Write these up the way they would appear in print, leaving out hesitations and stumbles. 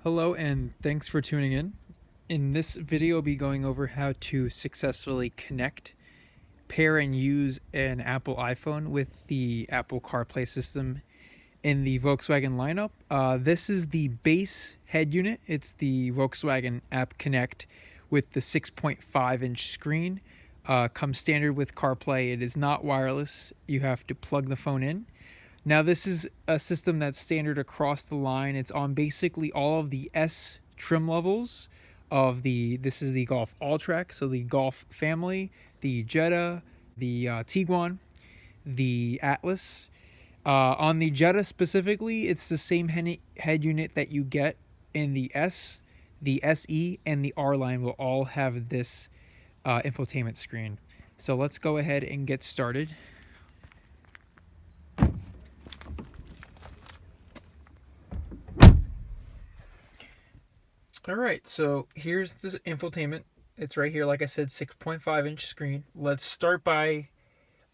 Hello and thanks for tuning in. In this video, I'll be going over how to successfully connect, pair, and use an Apple iPhone with the Apple Carplay System in the Volkswagen lineup. This is the base head unit. It's the Volkswagen App Connect with the 6.5-inch screen. Comes standard with CarPlay. It is not wireless. You have to plug the phone in. Now this is a system that's standard across the line. It's on basically all of the S trim levels of this is the Golf Alltrack, so the Golf family, the Jetta, the Tiguan, the Atlas. On the Jetta specifically, it's the same head unit that you get in the S, the SE, and the R line will all have this infotainment screen. So let's go ahead and get started. Alright, so here's the infotainment. It's right here, like I said, 6.5-inch screen. Let's start by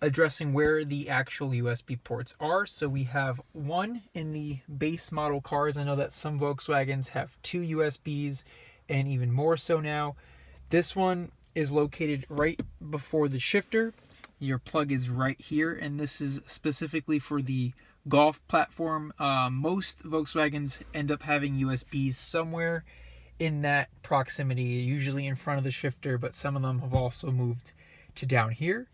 addressing where the actual USB ports are. So we have one in the base model cars. I know that some Volkswagens have two USBs and even more so now. This one is located right before the shifter. Your plug is right here, and this is specifically for the Golf platform. Most Volkswagens end up having USBs somewhere in that proximity, usually in front of the shifter, but some of them have also moved to down here.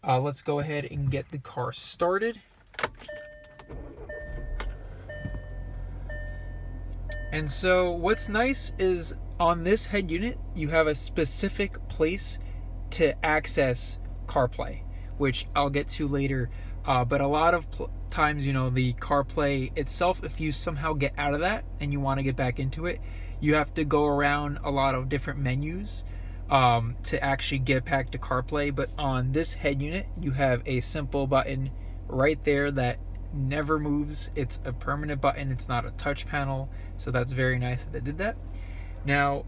Let's go ahead and get the car started. And so what's nice is on this head unit, you have a specific place to access CarPlay, which I'll get to later. But a lot of times, the CarPlay itself, if you somehow get out of that and you want to get back into it, you have to go around a lot of different menus to actually get back to CarPlay. But on this head unit, you have a simple button right there that never moves. It's a permanent button. It's not a touch panel. So that's very nice that they did that. Now,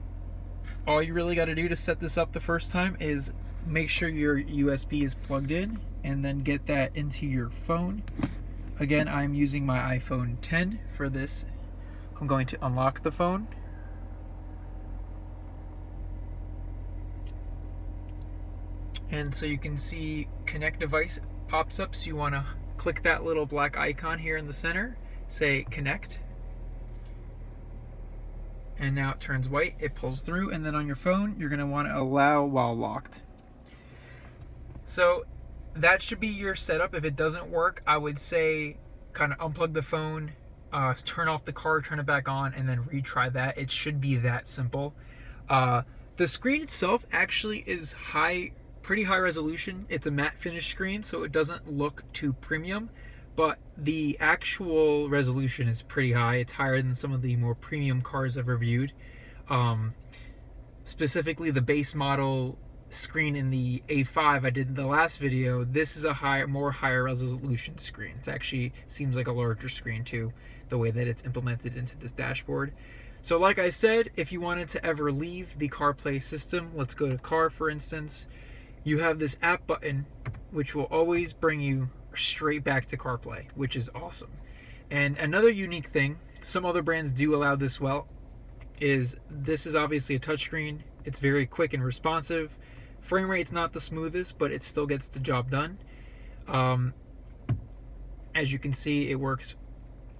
all you really got to do to set this up the first time is make sure your USB is plugged in and then get that into your phone. Again, I'm using my iPhone 10 for this. I'm going to unlock the phone. And so you can see connect device pops up. So you want to click that little black icon here in the center, say connect. And now it turns white, it pulls through, and then on your phone, you're gonna want to allow while locked. So that should be your setup. If it doesn't work, I would say kind of unplug the phone, turn off the car, turn it back on, and then retry that. It should be that simple. The screen itself actually is pretty high resolution. It's a matte finish screen, so it doesn't look too premium, but the actual resolution is pretty high. It's higher than some of the more premium cars I've reviewed. Specifically the base model screen in the A5 I did in the last video. This is a higher resolution screen. It actually seems like a larger screen too, the way that it's implemented into this dashboard. So like I said, if you wanted to ever leave the CarPlay system, let's go to car for instance, you have this app button which will always bring you straight back to CarPlay, which is awesome. And another unique thing, some other brands do allow this well, is this is obviously a touchscreen. It's very quick and responsive. Frame rate's not the smoothest, but it still gets the job done. As you can see, it works.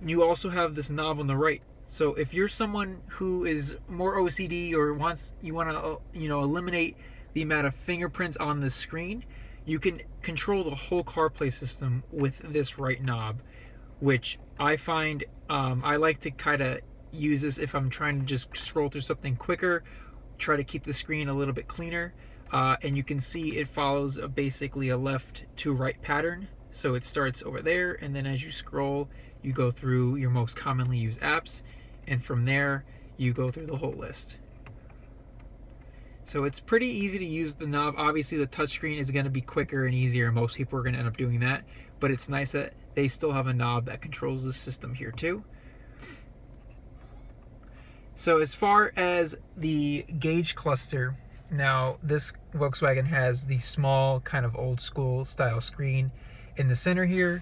You also have this knob on the right. So if you're someone who is more OCD or you want to eliminate the amount of fingerprints on the screen, you can control the whole CarPlay system with this right knob, which I find I like to kind of use this if I'm trying to just scroll through something quicker, try to keep the screen a little bit cleaner. And you can see it follows basically a left to right pattern. So it starts over there, and then as you scroll, you go through your most commonly used apps, and from there, you go through the whole list. So it's pretty easy to use the knob. Obviously, the touchscreen is going to be quicker and easier. Most people are going to end up doing that, but it's nice that they still have a knob that controls the system here too. So as far as the gauge cluster, now this Volkswagen has the small kind of old school style screen in the center here.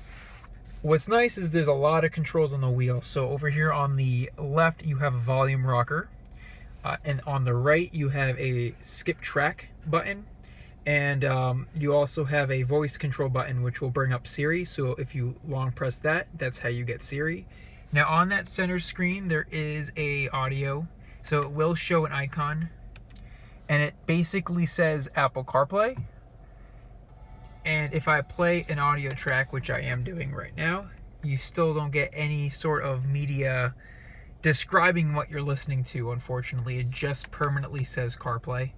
What's nice is there's a lot of controls on the wheel. So over here on the left, you have a volume rocker. And on the right, you have a skip track button. And you also have a voice control button, which will bring up Siri. So if you long press that, that's how you get Siri. Now on that center screen, there is a audio. So it will show an icon. And it basically says Apple CarPlay. And if I play an audio track, which I am doing right now, you still don't get any sort of media describing what you're listening to, unfortunately. It just permanently says CarPlay.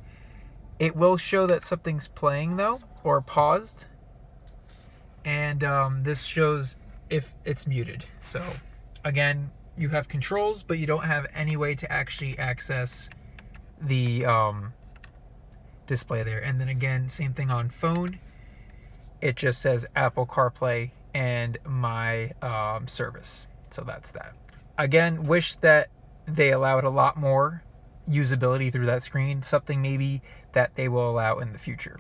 It will show that something's playing, though, or paused. And this shows if it's muted. So, again, you have controls, but you don't have any way to actually access the display there. And then again, same thing on phone. It just says Apple CarPlay and my service. So that's that. Again, wish that they allowed a lot more usability through that screen. Something maybe that they will allow in the future.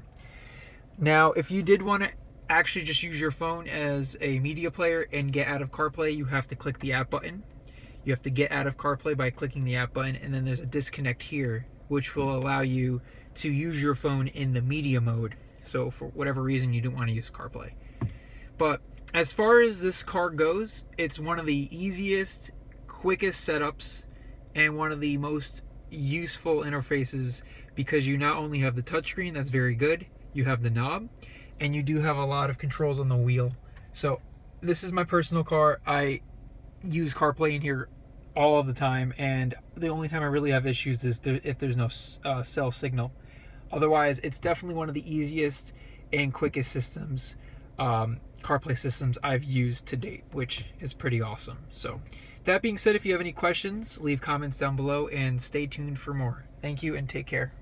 Now, if you did want to actually just use your phone as a media player and get out of CarPlay, you have to click the app button. You have to get out of CarPlay by clicking the app button, and then there's a disconnect here, which will allow you to use your phone in the media mode. So for whatever reason, you don't want to use CarPlay. But as far as this car goes, it's one of the easiest, quickest setups and one of the most useful interfaces, because you not only have the touchscreen, that's very good, you have the knob, and you do have a lot of controls on the wheel. So this is my personal car. I use CarPlay in here all of the time, and the only time I really have issues is if there's no cell signal. Otherwise, it's definitely one of the easiest and quickest systems, CarPlay systems I've used to date, which is pretty awesome. So that being said, if you have any questions, leave comments down below and stay tuned for more. Thank you and take care.